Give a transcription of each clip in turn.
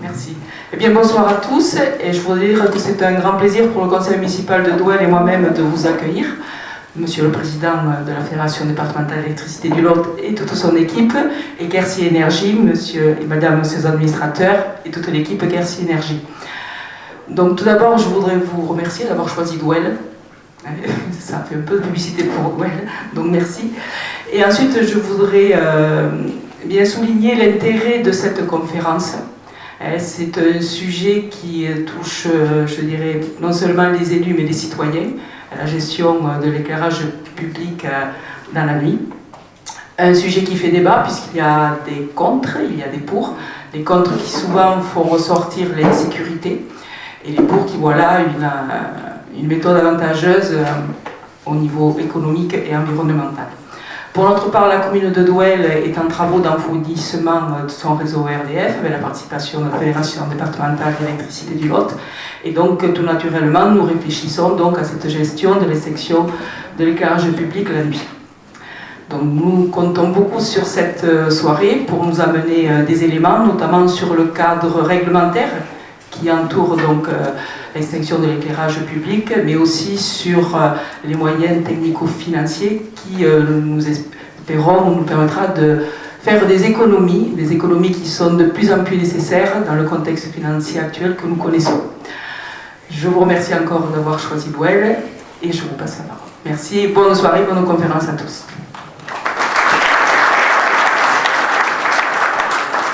Merci. Eh bien, bonsoir à tous. Et je voudrais dire que c'est un grand plaisir pour le conseil municipal de Douel et moi-même de vous accueillir. Monsieur le Président de la Fédération départementale d'électricité du Lot et toute son équipe, et Quercy Énergie, Monsieur et Madame ses administrateurs et toute l'équipe Quercy Énergie. Donc tout d'abord, je voudrais vous remercier d'avoir choisi Douel. Ça fait un peu de publicité pour Douel, donc merci. Et ensuite, je voudrais bien souligner l'intérêt de cette conférence. C'est un sujet qui touche, je dirais, non seulement les élus, mais les citoyens, la gestion de l'éclairage public dans la nuit. Un sujet qui fait débat, puisqu'il y a des contre, il y a des pour. Les contre qui souvent font ressortir l'insécurité, et les pour qui voient là une méthode avantageuse au niveau économique et environnemental. Pour notre part, la commune de Douel est en travaux d'enfournissement de son réseau RDF avec la participation de la Fédération départementale d'électricité du Lot. Et donc, tout naturellement, nous réfléchissons donc à cette gestion de la section de l'éclairage public la nuit. Donc, nous comptons beaucoup sur cette soirée pour nous amener des éléments, notamment sur le cadre réglementaire qui entoure donc l'extinction de l'éclairage public, mais aussi sur les moyens technico-financiers qui, nous espérons, nous permettra de faire des économies qui sont de plus en plus nécessaires dans le contexte financier actuel que nous connaissons. Je vous remercie encore d'avoir choisi Douel et je vous passe la parole. Merci, bonne soirée, bonne conférence à tous.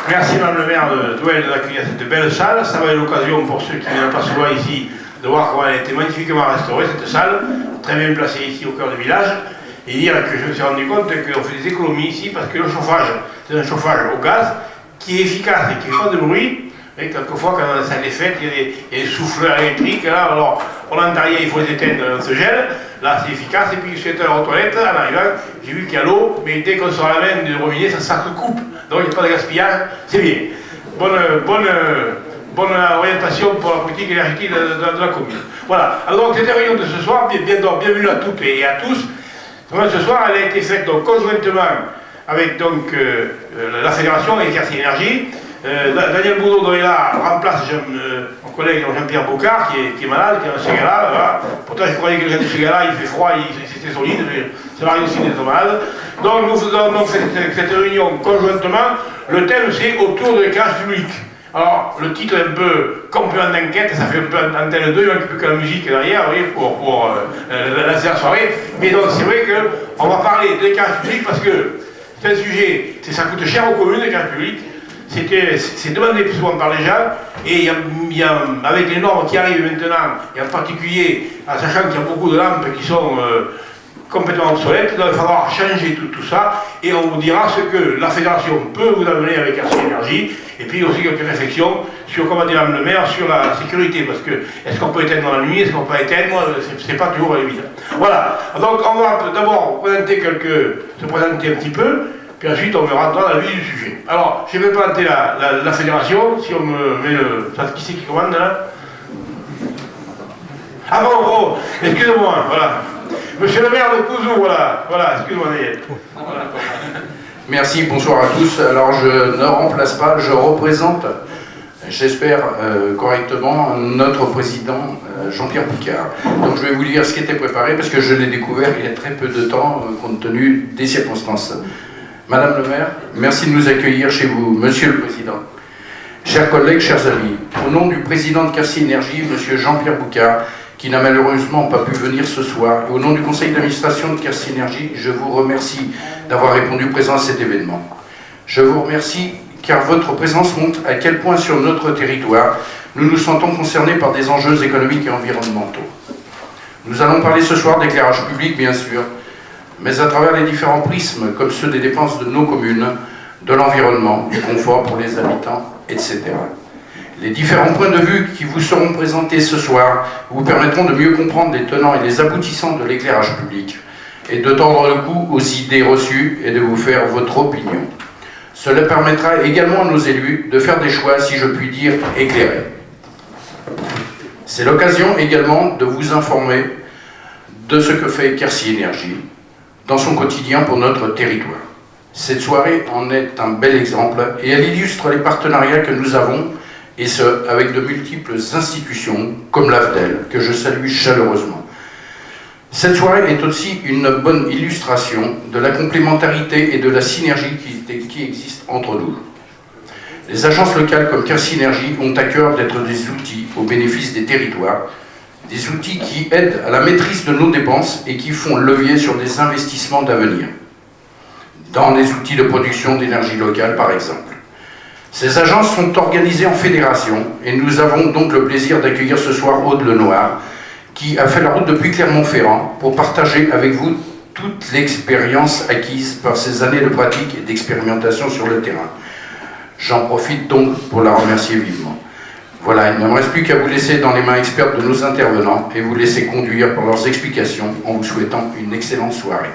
Merci Madame le maire de Douel d'accueillir cette belle salle. Ça va être l'occasion pour ceux qui viennent pas souvent ici de voir comment elle a été magnifiquement restaurée, cette salle, très bien placée ici au cœur du village. Et dire que je me suis rendu compte qu'on fait des économies ici parce que le chauffage, c'est un chauffage au gaz qui est efficace et qui ne fait pas de bruit. Et quelquefois, quand ça les fêtes, il y a des souffleurs électriques. Là, alors, on n'entend rien, il faut les éteindre, on se gèle. Là, c'est efficace. Et puis, je suis allé aux toilettes, en arrivant, j'ai vu qu'il y a l'eau, mais dès qu'on sort la main du robinet, ça se coupe. Donc, il n'y a pas de gaspillage. C'est bien. Bonne orientation pour la politique énergétique de la commune. Voilà. Alors, donc, cette réunion de ce soir, bienvenue à toutes et à tous. Donc, ce soir, elle a été faite donc, conjointement avec donc, la Fédération et Quercy Énergie. Daniel Boudot est là, remplace mon collègue Jean-Pierre Bocard qui est malade, qui est dans ce gars-là. Voilà. Pourtant, je croyais que quelqu'un de ce gars-là, il fait froid, c'était solide, mais ça m'arrive aussi d'être malade. Donc, nous faisons donc cette réunion conjointement. Le thème, c'est autour de l'éclairage public. Alors, le titre est un peu complément d'enquête, ça fait un peu antenne 2, il manque plus que la musique derrière, vous voyez, pour lancer la soirée. Mais donc, c'est vrai qu'on va parler de l'éclairage public parce que c'est un sujet, ça coûte cher aux communes, l'éclairage public. C'est demandé plus souvent par les gens, et avec les normes qui arrivent maintenant, et en particulier en sachant qu'il y a beaucoup de lampes qui sont complètement obsolètes, il va falloir changer tout ça, et on vous dira ce que la fédération peut vous amener avec Quercy Énergie, et puis aussi quelques réflexions sur, comment dire le maire, sur la sécurité, parce que est-ce qu'on peut éteindre la nuit, est-ce qu'on peut éteindre, c'est pas toujours évident. Voilà, donc on va d'abord se présenter un petit peu, puis ensuite on verra dans la vie du sujet. Alors, je vais présenter la fédération, si on me met le... Qui c'est qui commande là? Ah bon, excusez-moi, voilà. Monsieur le maire de Couzou, voilà, excusez-moi Daniel. Voilà. Merci, bonsoir à tous. Alors je ne remplace pas, je représente, j'espère correctement, notre président Jean-Pierre Boucard. Donc je vais vous dire ce qui était préparé parce que je l'ai découvert il y a très peu de temps compte tenu des circonstances. Madame le maire, merci de nous accueillir chez vous, monsieur le président. Chers collègues, chers amis, au nom du président de Quercy Énergie, monsieur Jean-Pierre Boucard, qui n'a malheureusement pas pu venir ce soir, et au nom du conseil d'administration de Quercy Énergie, je vous remercie d'avoir répondu présent à cet événement. Je vous remercie car votre présence montre à quel point sur notre territoire, nous nous sentons concernés par des enjeux économiques et environnementaux. Nous allons parler ce soir d'éclairage public, bien sûr, mais à travers les différents prismes, comme ceux des dépenses de nos communes, de l'environnement, du confort pour les habitants, etc. Les différents points de vue qui vous seront présentés ce soir vous permettront de mieux comprendre les tenants et les aboutissants de l'éclairage public et de tordre le cou aux idées reçues et de vous faire votre opinion. Cela permettra également à nos élus de faire des choix, si je puis dire, éclairés. C'est l'occasion également de vous informer de ce que fait Quercy Énergie dans son quotidien pour notre territoire. Cette soirée en est un bel exemple et elle illustre les partenariats que nous avons et ce, avec de multiples institutions, comme l'AFDEL, que je salue chaleureusement. Cette soirée est aussi une bonne illustration de la complémentarité et de la synergie qui existe entre nous. Les agences locales comme Caisse Synergie ont à cœur d'être des outils au bénéfice des territoires, des outils qui aident à la maîtrise de nos dépenses et qui font levier sur des investissements d'avenir, dans les outils de production d'énergie locale par exemple. Ces agences sont organisées en fédération et nous avons donc le plaisir d'accueillir ce soir Aude Lenoir, qui a fait la route depuis Clermont-Ferrand pour partager avec vous toute l'expérience acquise par ces années de pratique et d'expérimentation sur le terrain. J'en profite donc pour la remercier vivement. Voilà, il ne me reste plus qu'à vous laisser dans les mains expertes de nos intervenants et vous laisser conduire par leurs explications en vous souhaitant une excellente soirée.